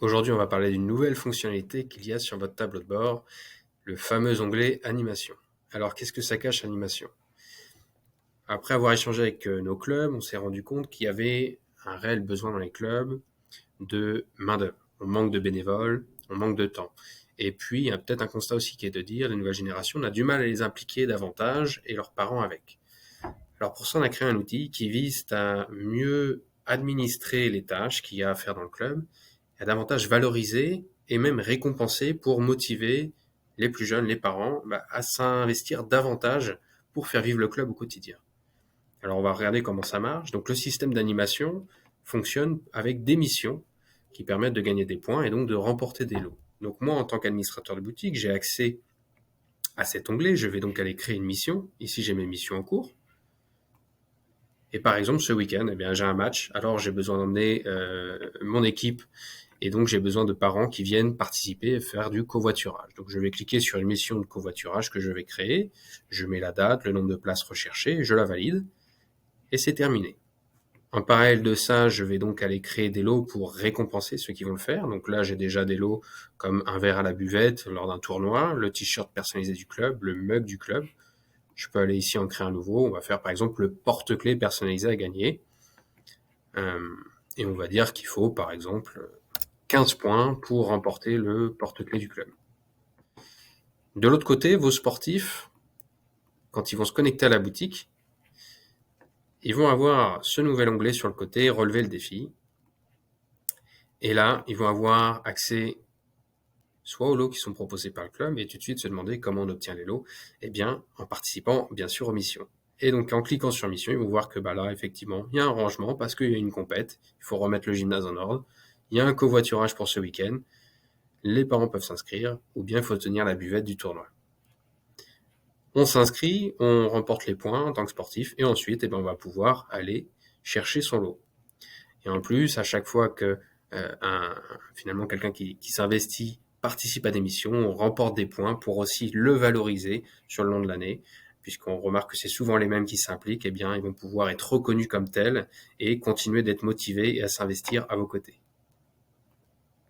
Aujourd'hui, on va parler d'une nouvelle fonctionnalité qu'il y a sur votre tableau de bord, le fameux onglet Animation. Alors, qu'est-ce que ça cache, Animation? Après avoir échangé avec nos clubs, on s'est rendu compte qu'il y avait un réel besoin dans les clubs de main-d'œuvre. On manque de bénévoles, on manque de temps. Et puis, il y a peut-être un constat aussi qui est de dire, les nouvelles générations, on a du mal à les impliquer davantage et leurs parents avec. Alors pour ça, on a créé un outil qui vise à mieux administrer les tâches qu'il y a à faire dans le club, à davantage valoriser et même récompenser pour motiver les plus jeunes, les parents, à s'investir davantage pour faire vivre le club au quotidien. Alors on va regarder comment ça marche. Donc le système d'animation fonctionne avec des missions qui permettent de gagner des points et donc de remporter des lots. Donc moi, en tant qu'administrateur de boutique, j'ai accès à cet onglet. Je vais donc aller créer une mission. Ici, j'ai mes missions en cours. Et par exemple, ce week-end, eh bien, j'ai un match. Alors, j'ai besoin d'emmener mon équipe. Et donc, j'ai besoin de parents qui viennent participer et faire du covoiturage. Donc, je vais cliquer sur une mission de covoiturage que je vais créer. Je mets la date, le nombre de places recherchées, je la valide. Et c'est terminé. En parallèle de ça, je vais donc aller créer des lots pour récompenser ceux qui vont le faire. Donc là, j'ai déjà des lots comme un verre à la buvette lors d'un tournoi, le t-shirt personnalisé du club, le mug du club. Je peux aller ici en créer un nouveau. On va faire par exemple le porte-clés personnalisé à gagner. Et on va dire qu'il faut par exemple 15 points pour remporter le porte-clés du club. De l'autre côté, vos sportifs, quand ils vont se connecter à la boutique, ils vont avoir ce nouvel onglet sur le côté, relever le défi. Et là, ils vont avoir accès soit aux lots qui sont proposés par le club et tout de suite se demander comment on obtient les lots. Eh bien, en participant bien sûr aux missions. Et donc en cliquant sur mission, ils vont voir que là, effectivement, il y a un rangement parce qu'il y a une compète, il faut remettre le gymnase en ordre, il y a un covoiturage pour ce week-end, les parents peuvent s'inscrire, ou bien il faut tenir la buvette du tournoi. On s'inscrit, on remporte les points en tant que sportif, et ensuite, on va pouvoir aller chercher son lot. Et en plus, à chaque fois que finalement quelqu'un qui s'investit participe à des missions, on remporte des points pour aussi le valoriser sur le long de l'année, puisqu'on remarque que c'est souvent les mêmes qui s'impliquent, ils vont pouvoir être reconnus comme tels et continuer d'être motivés et à s'investir à vos côtés.